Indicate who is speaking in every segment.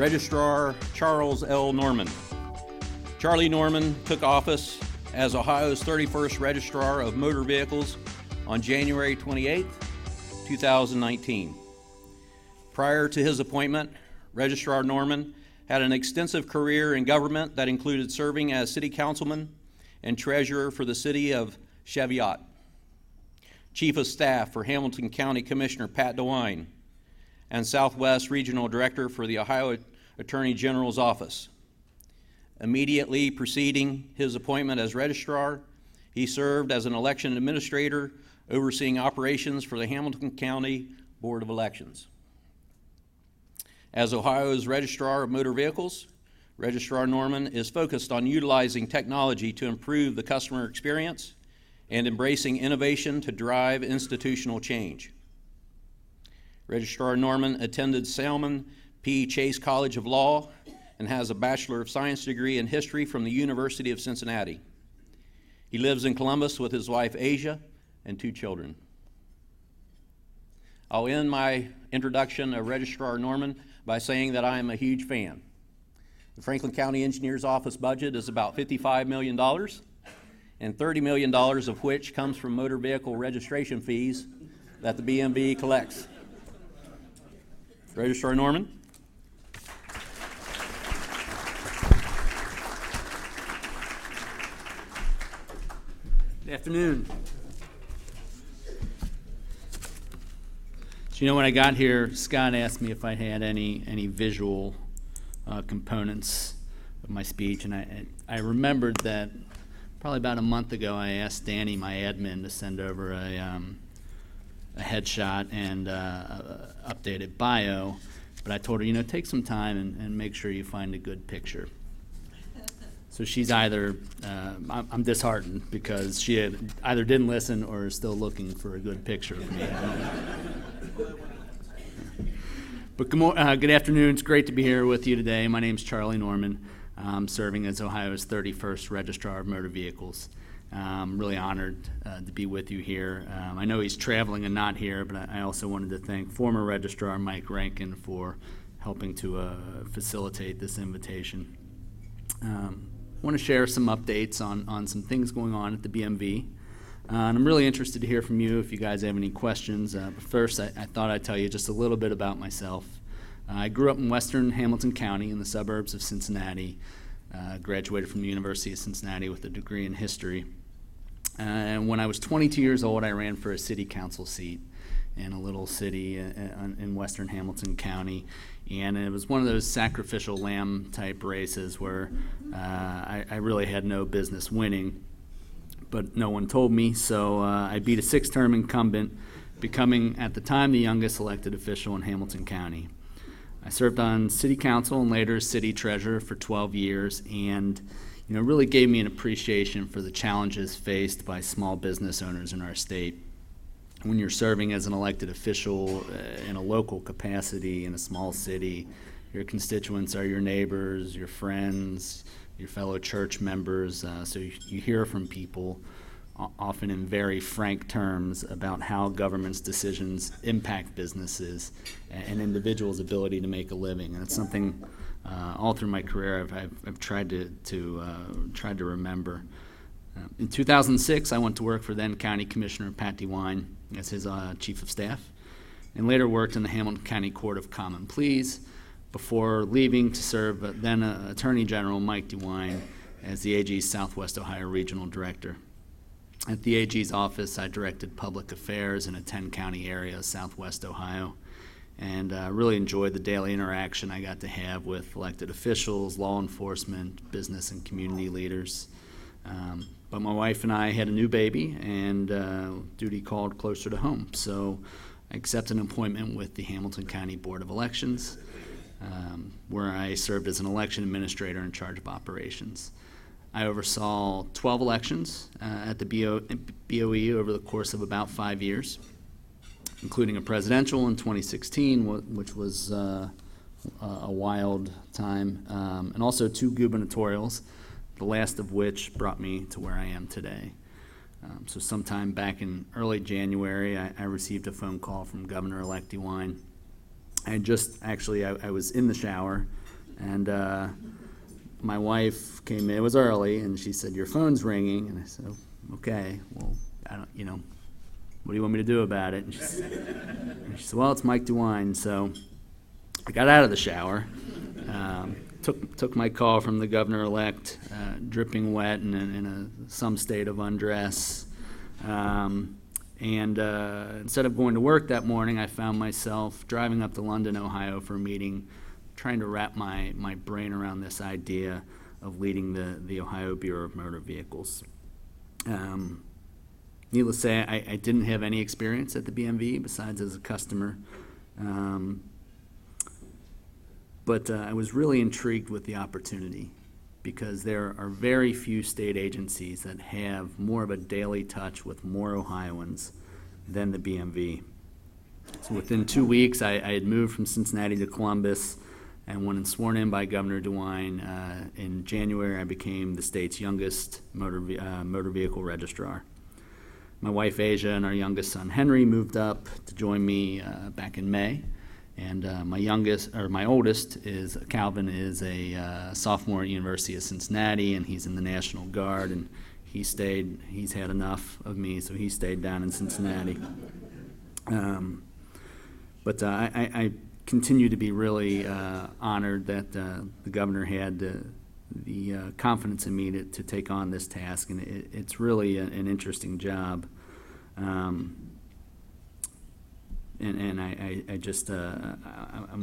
Speaker 1: Registrar Charles L. Norman. Charlie Norman took office as Ohio's 31st Registrar of Motor Vehicles on January 28, 2019. Prior to his appointment, Registrar Norman had an extensive career in government that included serving as city councilman and treasurer for the city of Cheviot, chief of staff for Hamilton County Commissioner Pat DeWine, and Southwest Regional Director for the Ohio Attorney General's Office. Immediately preceding his appointment as registrar, he served as an election administrator overseeing operations for the Hamilton County Board of Elections. As Ohio's Registrar of Motor Vehicles, Registrar Norman is focused on utilizing technology to improve the customer experience and embracing innovation to drive institutional change. Registrar Norman attended Salmon P. Chase College of Law and has a Bachelor of Science degree in history from the University of Cincinnati. He lives in Columbus with his wife Asia and 2 children. I'll end my introduction of Registrar Norman by saying that I am a huge fan. The Franklin County Engineer's Office budget is about $55 million, and $30 million of which comes from motor vehicle registration fees that the BMV collects. Registrar Norman.
Speaker 2: Good afternoon. So, when I got here, Scott asked me if I had any visual components of my speech, and I remembered that probably about a month ago I asked Danny, my admin, to send over a headshot and updated bio, but I told her, take some time and make sure you find a good picture. So she's either, I'm disheartened because she either didn't listen or is still looking for a good picture of me. But good afternoon. It's great to be here with you today. My name's Charlie Norman. I'm serving as Ohio's 31st Registrar of Motor Vehicles. I'm really honored to be with you here. I know he's traveling and not here, but I also wanted to thank former Registrar Mike Rankin for helping to facilitate this invitation. I want to share some updates on some things going on at the BMV. And I'm really interested to hear from you if you guys have any questions. But first, I thought I'd tell you just a little bit about myself. I grew up in western Hamilton County in the suburbs of Cincinnati. Graduated from the University of Cincinnati with a degree in history. And when I was 22 years old, I ran for a city council seat in a little city in western Hamilton County. And it was one of those sacrificial lamb type races where I really had no business winning, but no one told me, so I beat a 6-term incumbent, becoming at the time the youngest elected official in Hamilton County. I served on city council and later as city treasurer for 12 years, and really gave me an appreciation for the challenges faced by small business owners in our state. When you're serving as an elected official in a local capacity in a small city, your constituents are your neighbors, your friends, your fellow church members, so you hear from people often in very frank terms about how government's decisions impact businesses and individuals' ability to make a living. And it's something all through my career I've tried to remember. In 2006, I went to work for then County Commissioner Pat DeWine as his chief of staff, and later worked in the Hamilton County Court of Common Pleas before leaving to serve then Attorney General Mike DeWine as the AG's Southwest Ohio Regional Director. At the AG's office, I directed public affairs in a 10-county area of Southwest Ohio, and really enjoyed the daily interaction I got to have with elected officials, law enforcement, business and community leaders. But my wife and I had a new baby, and duty called closer to home. So I accepted an appointment with the Hamilton County Board of Elections, where I served as an election administrator in charge of operations. I oversaw 12 elections at the BOE over the course of about 5 years, including a presidential in 2016, which was a wild time, and also 2 gubernatorials, the last of which brought me to where I am today. So sometime back in early January, I received a phone call from Governor-elect DeWine. I was in the shower And my wife came in, it was early, and she said, "Your phone's ringing." And I said, "Okay, well, I don't, what do you want me to do about it?" And she said, "Well, it's Mike DeWine." So I got out of the shower, took my call from the governor-elect, dripping wet and in some state of undress. Instead of going to work that morning, I found myself driving up to London, Ohio for a meeting, trying to wrap my brain around this idea of leading the Ohio Bureau of Motor Vehicles. Needless to say, I didn't have any experience at the BMV besides as a customer. But I was really intrigued with the opportunity because there are very few state agencies that have more of a daily touch with more Ohioans than the BMV. So within 2 weeks, I had moved from Cincinnati to Columbus, and when sworn in by Governor DeWine in January, I became the state's youngest motor vehicle registrar. My wife Asia and our youngest son Henry moved up to join me back in May. And my oldest is Calvin, is a sophomore at University of Cincinnati, and he's in the National Guard. And he's had enough of me, so he stayed down in Cincinnati. But I continue to be really honored that the governor had the confidence in me to take on this task, and it's really an interesting job. I'm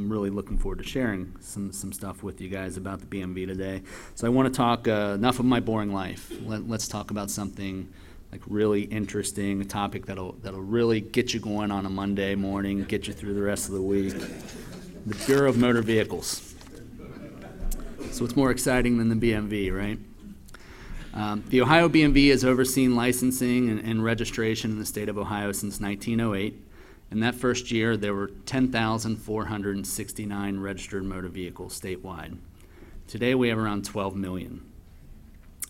Speaker 2: really looking forward to sharing some stuff with you guys about the BMV today. So I want to talk, enough of my boring life. Let's talk about something like really interesting, a topic that'll really get you going on a Monday morning, get you through the rest of the week. The Bureau of Motor Vehicles. So what's more exciting than the BMV, right? The Ohio BMV has overseen licensing and registration in the state of Ohio since 1908. In that first year, there were 10,469 registered motor vehicles statewide. Today, we have around 12 million.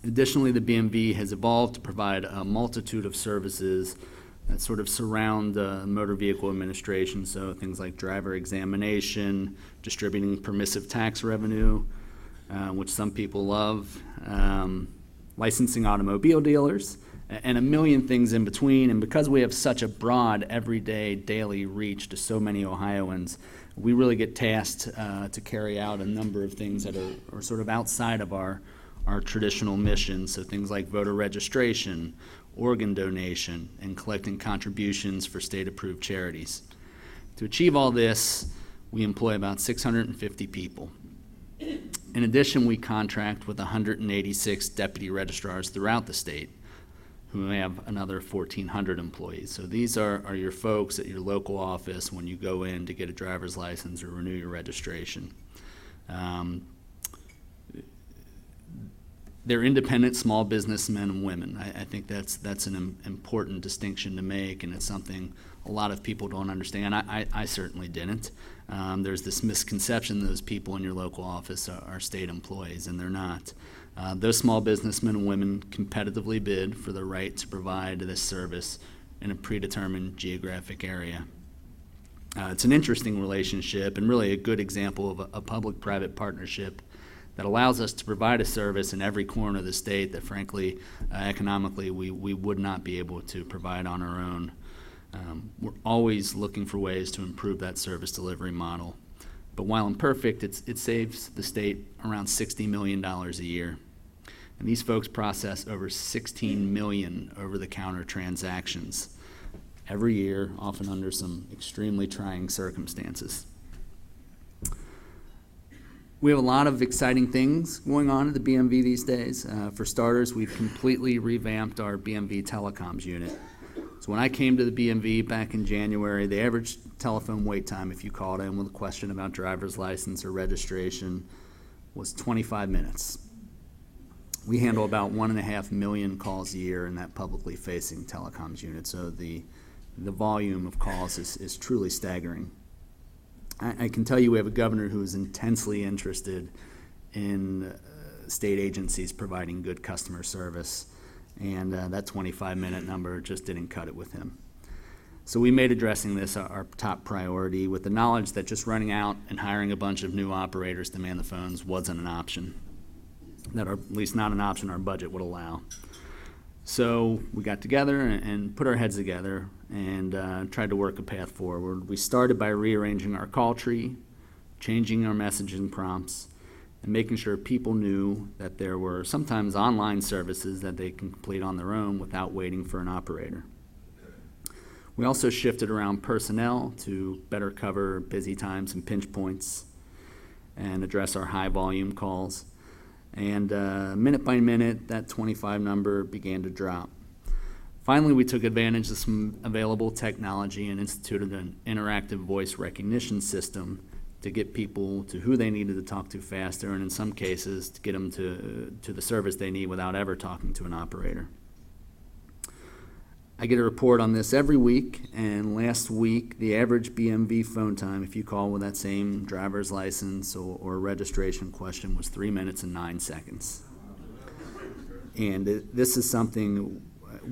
Speaker 2: Additionally, the BMV has evolved to provide a multitude of services that sort of surround motor vehicle administration, so things like driver examination, distributing permissive tax revenue, which some people love, licensing automobile dealers, and a million things in between. And because we have such a broad, everyday, daily reach to so many Ohioans, we really get tasked to carry out a number of things that are sort of outside of our traditional mission. So things like voter registration, organ donation, and collecting contributions for state-approved charities. To achieve all this, we employ about 650 people. In addition, we contract with 186 deputy registrars throughout the state, who have another 1,400 employees. So these are your folks at your local office when you go in to get a driver's license or renew your registration. They're independent small businessmen and women. I think that's an important distinction to make, and it's something a lot of people don't understand. I certainly didn't. There's this misconception that those people in your local office are state employees, and they're not. Those small businessmen and women competitively bid for the right to provide this service in a predetermined geographic area. It's an interesting relationship and really a good example of a public-private partnership that allows us to provide a service in every corner of the state that, frankly, economically, we would not be able to provide on our own. We're always looking for ways to improve that service delivery model. But while imperfect, it saves the state around $60 million a year. And these folks process over 16 million over-the-counter transactions every year, often under some extremely trying circumstances. We have a lot of exciting things going on at the BMV these days. For starters, we've completely revamped our BMV telecoms unit. So when I came to the BMV back in January, the average telephone wait time, if you called in with a question about driver's license or registration, was 25 minutes. We handle about 1.5 million calls a year in that publicly facing telecoms unit, so the volume of calls is truly staggering. I can tell you we have a governor who is intensely interested in state agencies providing good customer service, and that 25-minute number just didn't cut it with him. So we made addressing this our top priority with the knowledge that just running out and hiring a bunch of new operators to man the phones wasn't an option, at least not an option our budget would allow. So we got together and put our heads together and tried to work a path forward. We started by rearranging our call tree, changing our messaging prompts, and making sure people knew that there were sometimes online services that they can complete on their own without waiting for an operator. We also shifted around personnel to better cover busy times and pinch points and address our high volume calls. And minute by minute, that 25 number began to drop. Finally, we took advantage of some available technology and instituted an interactive voice recognition system to get people to who they needed to talk to faster, and in some cases, to get them to the service they need without ever talking to an operator. I get a report on this every week, and last week, the average BMV phone time, if you call with that same driver's license or registration question, was 3 minutes and 9 seconds. And this is something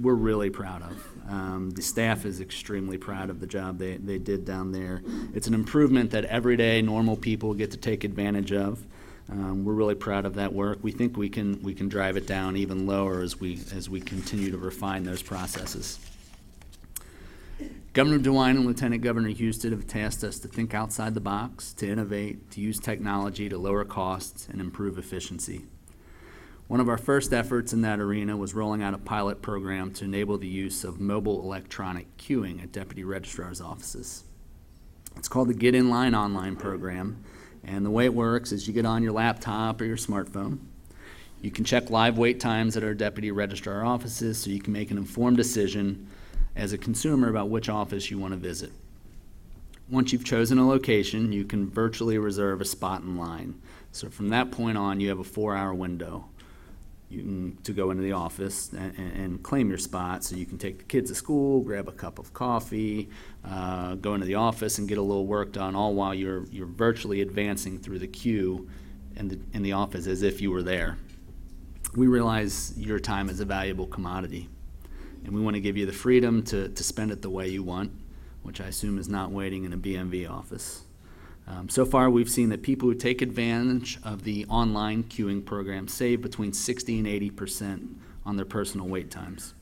Speaker 2: we're really proud of. The staff is extremely proud of the job they did down there. It's an improvement that everyday normal people get to take advantage of. We're really proud of that work. We think we can drive it down even lower as we continue to refine those processes. Governor DeWine and Lieutenant Governor Houston have tasked us to think outside the box, to innovate, to use technology to lower costs and improve efficiency. One of our first efforts in that arena was rolling out a pilot program to enable the use of mobile electronic queuing at deputy registrar's offices. It's called the Get In Line Online program, and the way it works is you get on your laptop or your smartphone. You can check live wait times at our deputy registrar offices so you can make an informed decision as a consumer about which office you want to visit. Once you've chosen a location, you can virtually reserve a spot in line. So from that point on, you have a 4-hour window to go into the office and claim your spot, so you can take the kids to school, grab a cup of coffee, go into the office and get a little work done, all while you're virtually advancing through the queue in the office as if you were there. We realize your time is a valuable commodity, and we want to give you the freedom to spend it the way you want, which I assume is not waiting in a BMV office. So far, we've seen that people who take advantage of the online queuing program save between 60 and 80% on their personal wait times.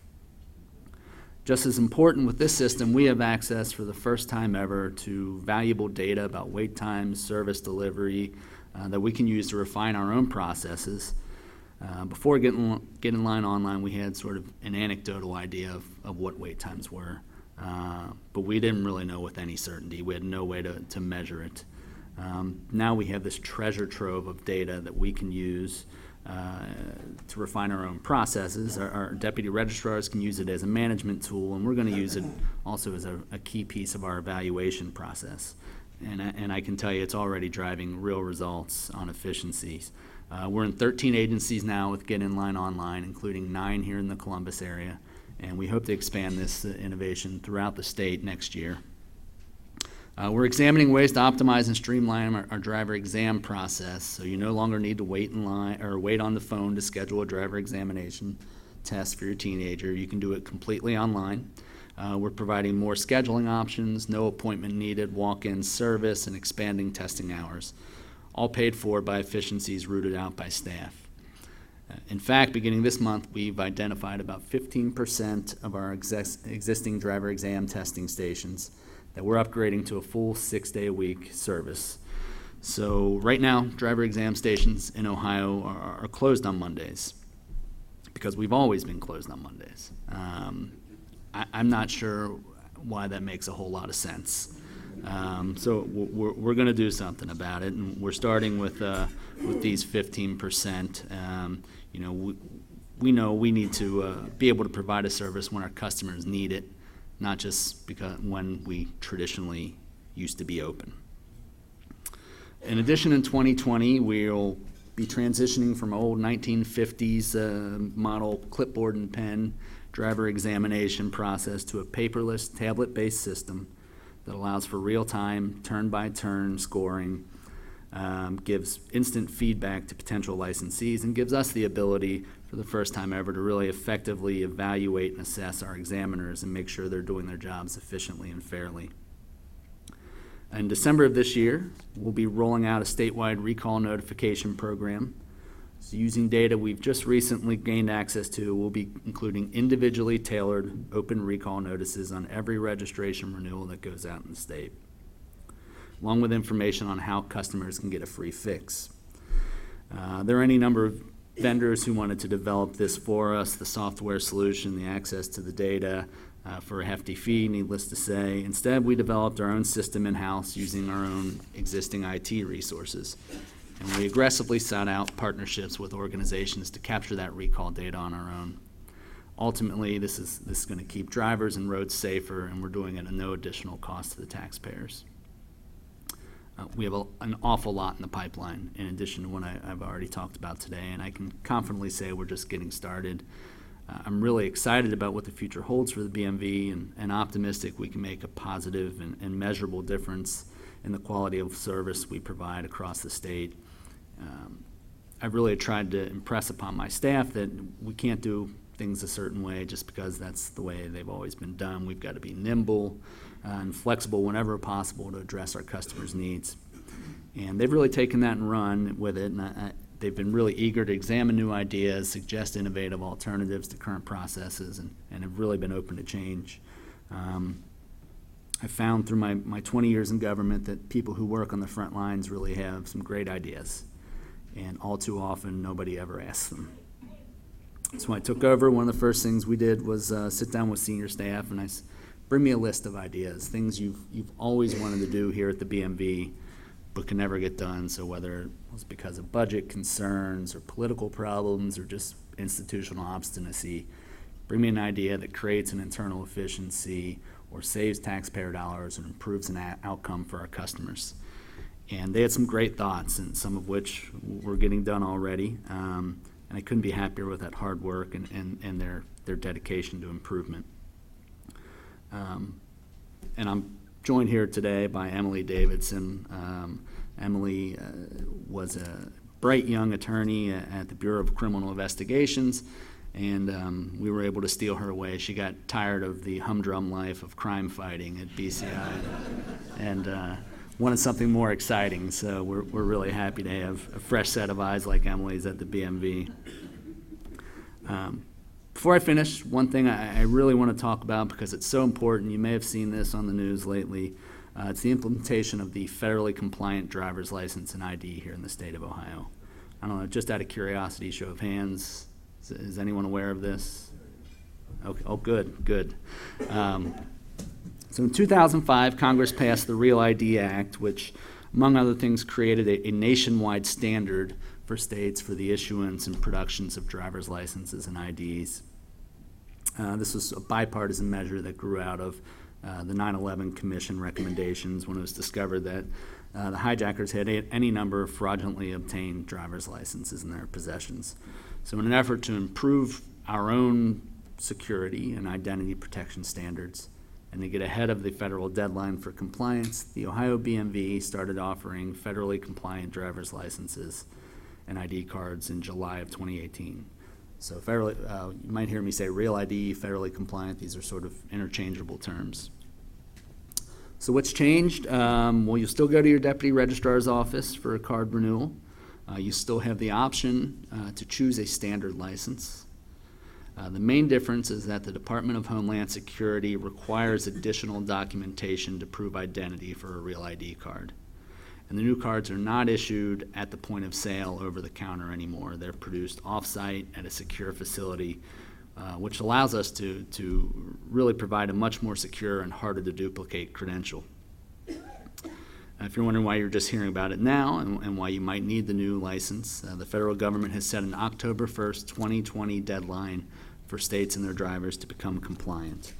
Speaker 2: Just as important with this system, we have access for the first time ever to valuable data about wait times, service delivery, that we can use to refine our own processes. Before Get In Line Online, we had sort of an anecdotal idea of what wait times were, but we didn't really know with any certainty. We had no way to measure it. Now we have this treasure trove of data that we can use to refine our own processes. Our deputy registrars can use it as a management tool, and we're going to use it also as a key piece of our evaluation process. And I can tell you it's already driving real results on efficiencies. We're in 13 agencies now with Get In Line Online, including 9 here in the Columbus area, and we hope to expand this innovation throughout the state next year. We're examining ways to optimize and streamline our driver exam process, so you no longer need to wait in line or wait on the phone to schedule a driver examination test for your teenager. You can do it completely online. We're providing more scheduling options, no appointment needed, walk-in service, and expanding testing hours, all paid for by efficiencies rooted out by staff. In fact, beginning this month, we've identified about 15% of our existing driver exam testing stations that we're upgrading to a full 6-day-a-week service. So right now, driver exam stations in Ohio are closed on Mondays because we've always been closed on Mondays. I'm not sure why that makes a whole lot of sense. So we're going to do something about it, and we're starting with these 15%. We know we need to be able to provide a service when our customers need it, not just because when we traditionally used to be open. In addition, in 2020, we'll be transitioning from old 1950s model clipboard and pen driver examination process to a paperless, tablet-based system that allows for real-time, turn-by-turn scoring gives instant feedback to potential licensees, and gives us the ability for the first time ever to really effectively evaluate and assess our examiners and make sure they're doing their jobs efficiently and fairly. In December of this year, we'll be rolling out a statewide recall notification program. So using data we've just recently gained access to, we'll be including individually tailored open recall notices on every registration renewal that goes out in the state, along with information on how customers can get a free fix. There are any number of vendors who wanted to develop this for us, the software solution, the access to the data, for a hefty fee, needless to say. Instead, we developed our own system in-house using our own existing IT resources. And we aggressively sought out partnerships with organizations to capture that recall data on our own. Ultimately, this is going to keep drivers and roads safer, and we're doing it at no additional cost to the taxpayers. We have an awful lot in the pipeline in addition to what I've already talked about today, and I can confidently say we're just getting started. I'm really excited about what the future holds for the BMV and optimistic we can make a positive and measurable difference in the quality of service we provide across the state. I've really tried to impress upon my staff that we can't do things a certain way just because that's the way they've always been done. We've got to be nimble and flexible whenever possible to address our customers' needs. And they've really taken that and run with it, and they've been really eager to examine new ideas, suggest innovative alternatives to current processes, and have really been open to change. I found through my 20 years in government that people who work on the front lines really have some great ideas, and all too often nobody ever asks them. So when I took over, one of the first things we did was sit down with senior staff and bring me a list of ideas, things you've always wanted to do here at the BMV but can never get done. So whether it was because of budget concerns or political problems or just institutional obstinacy, bring me an idea that creates an internal efficiency or saves taxpayer dollars and improves an outcome for our customers. And they had some great thoughts, and some of which we're getting done already. And I couldn't be happier with that hard work and their dedication to improvement. And I'm joined here today by Emily Davidson. Emily was a bright young attorney at the Bureau of Criminal Investigations, and we were able to steal her away. She got tired of the humdrum life of crime fighting at BCI and wanted something more exciting, so we're really happy to have a fresh set of eyes like Emily's at the BMV. Before I finish, one thing I really want to talk about because it's so important, you may have seen this on the news lately, it's the implementation of the federally compliant driver's license and ID here in the state of Ohio. I don't know, just out of curiosity, show of hands, is anyone aware of this? Okay, oh, good. So in 2005, Congress passed the REAL ID Act, which, among other things, created a nationwide standard for states for the issuance and productions of driver's licenses and IDs. This was a bipartisan measure that grew out of the 9/11 Commission recommendations when it was discovered that the hijackers had any number of fraudulently obtained driver's licenses in their possessions. So in an effort to improve our own security and identity protection standards, and to get ahead of the federal deadline for compliance, the Ohio BMV started offering federally compliant driver's licenses and ID cards in July of 2018. So federally, you might hear me say Real ID, federally compliant. These are sort of interchangeable terms. So what's changed? Well, you'll still go to your deputy registrar's office for a card renewal. You still have the option to choose a standard license. The main difference is that the Department of Homeland Security requires additional documentation to prove identity for a Real ID card. And the new cards are not issued at the point of sale over the counter anymore. They're produced off-site at a secure facility, which allows us to really provide a much more secure and harder to duplicate credential. If you're wondering why you're just hearing about it now and why you might need the new license, the federal government has set an October 1st, 2020 deadline for states and their drivers to become compliant.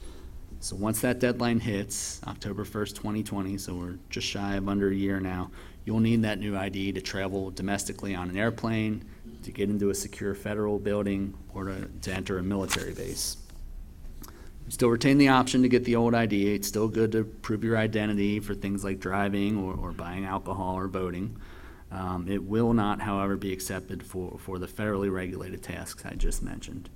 Speaker 2: So once that deadline hits, October 1st, 2020, so we're just shy of under a year now, you'll need that new ID to travel domestically on an airplane, to get into a secure federal building, or to enter a military base. You still retain the option to get the old ID. It's still good to prove your identity for things like driving or buying alcohol or voting. It will not, however, be accepted for the federally regulated tasks I just mentioned.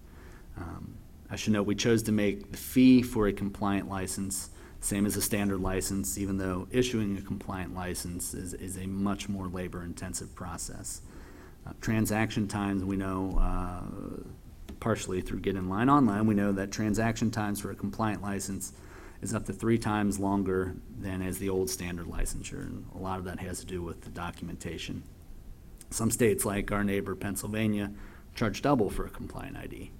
Speaker 2: I should note we chose to make the fee for a compliant license same as a standard license, even though issuing a compliant license is a much more labor-intensive process. Transaction times, we know, partially through Get In Line Online, we know that transaction times for a compliant license is up to 3 times longer than as the old standard licensure, and a lot of that has to do with the documentation. Some states, like our neighbor Pennsylvania, charge double for a compliant ID.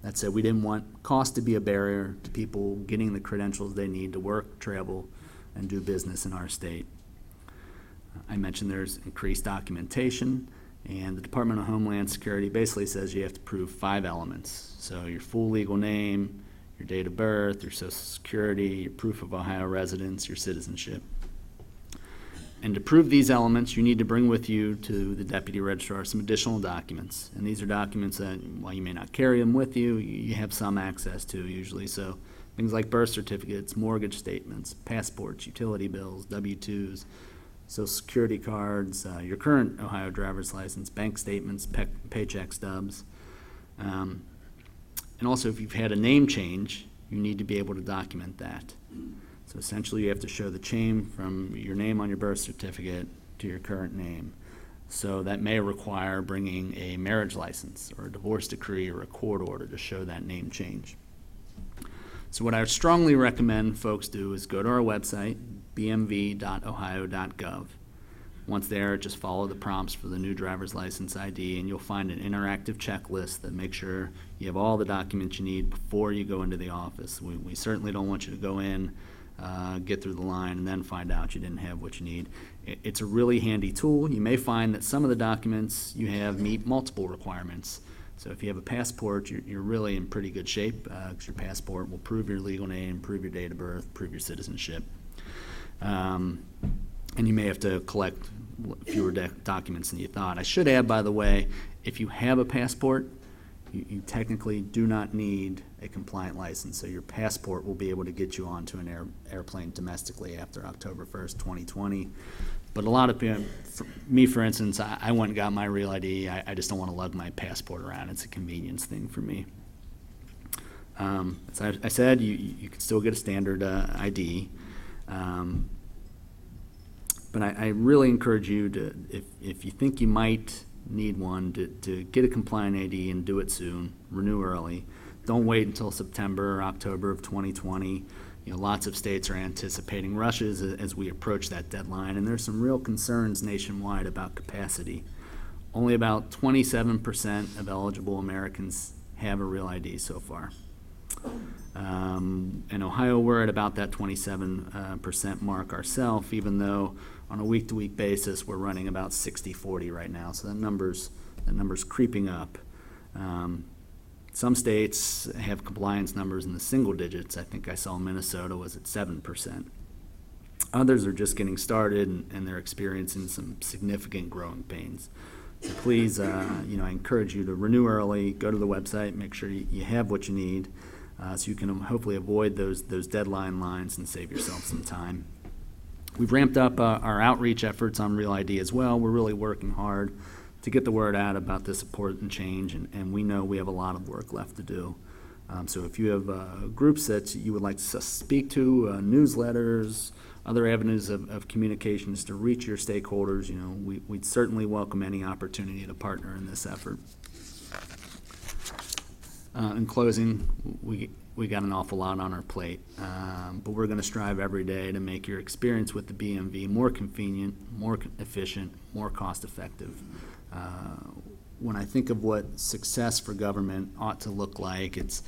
Speaker 2: That said, we didn't want cost to be a barrier to people getting the credentials they need to work, travel, and do business in our state. I mentioned there's increased documentation, and the Department of Homeland Security basically says you have to prove 5 elements. So your full legal name, your date of birth, your social security, your proof of Ohio residence, your citizenship. And to prove these elements, you need to bring with you to the deputy registrar some additional documents. And these are documents that, while you may not carry them with you, you have some access to usually. So things like birth certificates, mortgage statements, passports, utility bills, W-2s, social security cards, your current Ohio driver's license, bank statements, paycheck stubs. And also, if you've had a name change, you need to be able to document that. So essentially, you have to show the change from your name on your birth certificate to your current name. So that may require bringing a marriage license or a divorce decree or a court order to show that name change. So what I would strongly recommend folks do is go to our website, bmv.ohio.gov. Once there, just follow the prompts for the new driver's license ID, and you'll find an interactive checklist that makes sure you have all the documents you need before you go into the office. We certainly don't want you to go in, get through the line, and then find out you didn't have what you need. It's a really handy tool. You may find that some of the documents you have meet multiple requirements. So if you have a passport, you're really in pretty good shape, because your passport will prove your legal name, prove your date of birth, prove your citizenship. And you may have to collect fewer documents than you thought. I should add, by the way, if you have a passport, you technically do not need a compliant license, so your passport will be able to get you onto an airplane domestically after October 1st, 2020. But a lot of people, for instance, I went and got my Real ID. I just don't want to lug my passport around. It's a convenience thing for me. As I said, you can still get a standard ID. But I really encourage you to, if you think you might need one, to get a compliant ID and do it soon, renew early. Don't wait until September or October of 2020. Lots of states are anticipating rushes as we approach that deadline, and there's some real concerns nationwide about capacity. Only about 27% of eligible Americans have a Real ID so far. In Ohio, we're at about that 27% mark ourselves, even though on a week-to-week basis we're running about 60-40 right now. So that number's creeping up. Some states have compliance numbers in the single digits. I think I saw Minnesota was at 7%. Others are just getting started, and they're experiencing some significant growing pains. So please, I encourage you to renew early, go to the website, make sure you have what you need, so you can hopefully avoid those deadline lines and save yourself some time. We've ramped up our outreach efforts on Real ID as well. We're really working hard to get the word out about this important change, and we know we have a lot of work left to do. So if you have groups that you would like to speak to, newsletters, other avenues of communications to reach your stakeholders, we'd certainly welcome any opportunity to partner in this effort. In closing, we got an awful lot on our plate, but we're going to strive every day to make your experience with the BMV more convenient, more efficient, more cost-effective. When I think of what success for government ought to look like, it's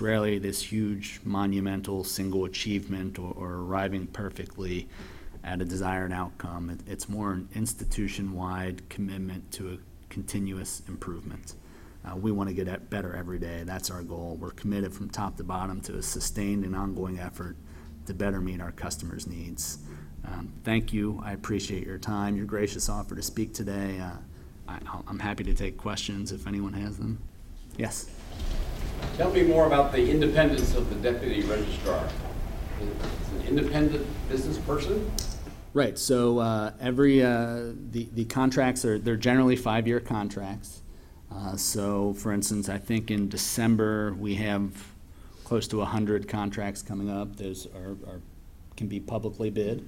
Speaker 2: rarely this huge, monumental, single achievement or arriving perfectly at a desired outcome. It's more an institution-wide commitment to a continuous improvement. We want to get better every day. That's our goal. We're committed from top to bottom to a sustained and ongoing effort to better meet our customers' needs. Thank you. I appreciate your time, your gracious offer to speak today. I'm happy to take questions if anyone has them. Yes?
Speaker 3: Tell me more about the independence of the deputy registrar. Is it an independent business person?
Speaker 2: Right. So the contracts they're generally 5-year contracts. So, for instance, I think in December we have close to 100 contracts coming up. Those can be publicly bid.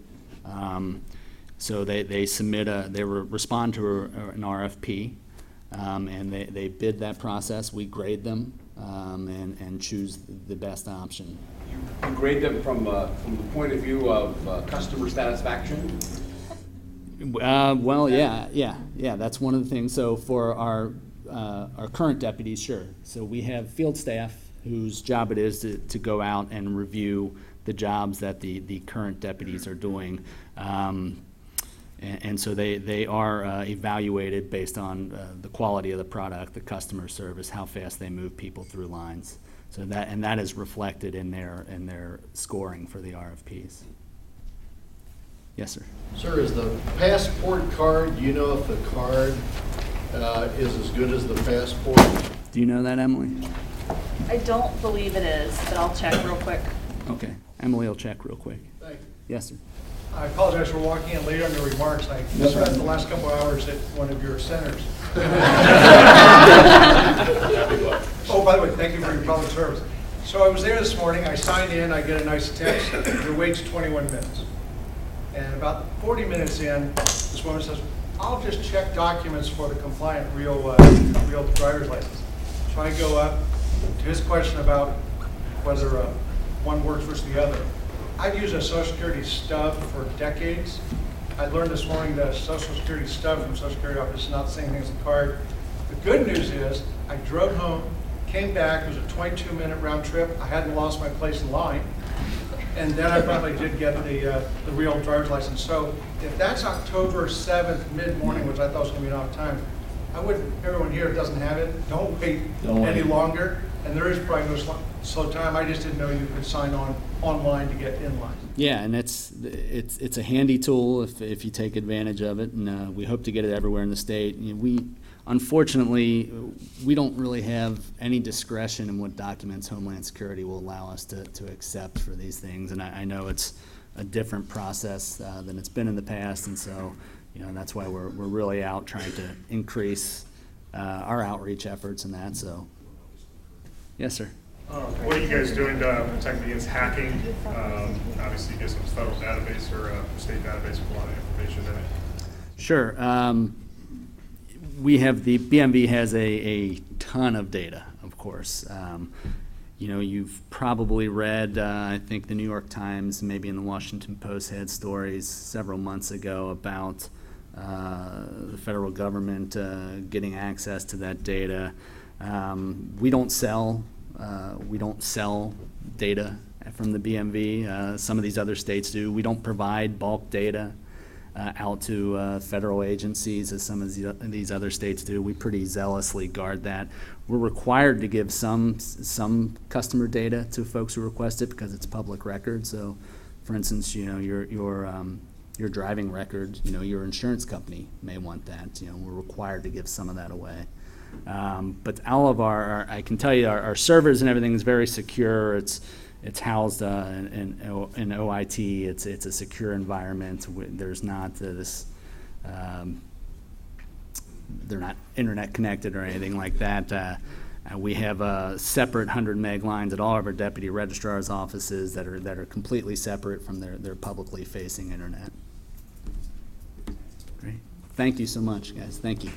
Speaker 2: So they submit they respond to an RFP, and they bid that process. We grade them and choose the best option.
Speaker 3: You grade them from the point of view of customer satisfaction?
Speaker 2: Well, yeah. That's one of the things. So for our current deputies, sure. So we have field staff whose job it is to go out and review the jobs that the current deputies are doing. And so they are evaluated based on the quality of the product, the customer service, how fast they move people through lines. So that is reflected in their scoring for the RFPs. Yes, sir.
Speaker 4: Sir, is the passport card, do you know if the card is as good as the passport?
Speaker 2: Do you know that, Emily?
Speaker 5: I don't believe it is, but I'll check real quick.
Speaker 2: Okay. Emily will check real quick.
Speaker 4: Thank you.
Speaker 2: Yes, sir.
Speaker 6: I apologize for walking in late on your remarks. I spent the last couple of hours at one of your centers. Oh, by the way, thank you for your public service. So I was there this morning. I signed in. I get a nice text. Your wait's 21 minutes. And about 40 minutes in, this woman says, "I'll just check documents for the compliant real driver's license." So I go up to his question about whether one works versus the other. I've used a Social Security stub for decades. I learned this morning that a Social Security stub from Social Security office is not the same thing as a card. The good news is I drove home, came back, it was a 22-minute round trip. I hadn't lost my place in line. And then I finally did get the real driver's license. So if that's October 7th, mid-morning, which I thought was going to be an off time, I would, everyone here doesn't have it, don't wait any longer. And there is probably no slow time. I just didn't know you could sign on online to get in line.
Speaker 2: Yeah, and it's a handy tool if you take advantage of it, and we hope to get it everywhere in the state. Unfortunately, we don't really have any discretion in what documents Homeland Security will allow us to accept for these things, and I know it's a different process than it's been in the past, and so that's why we're really out trying to increase our outreach efforts in that. So, yes, sir.
Speaker 7: What are you guys doing to protect against hacking? Obviously, you guys have a federal database or a state database with a lot of information in it.
Speaker 2: Sure. We have the BMV has a ton of data, of course. You've probably read, I think the New York Times, maybe in the Washington Post had stories several months ago about the federal government getting access to that data. We don't sell data from the BMV. Some of these other states do. We don't provide bulk data out to federal agencies as some of these other states do. We pretty zealously guard that. We're required to give some customer data to folks who request it because it's public record. So, for instance, your driving record, your insurance company may want that. We're required to give some of that away. But all of I can tell you, our servers and everything is very secure. It's housed in OIT. It's a secure environment. There's not they're not internet connected or anything like that. We have separate 100 meg lines at all of our deputy registrar's offices that are completely separate from their publicly facing internet. Great. Thank you so much, guys. Thank you.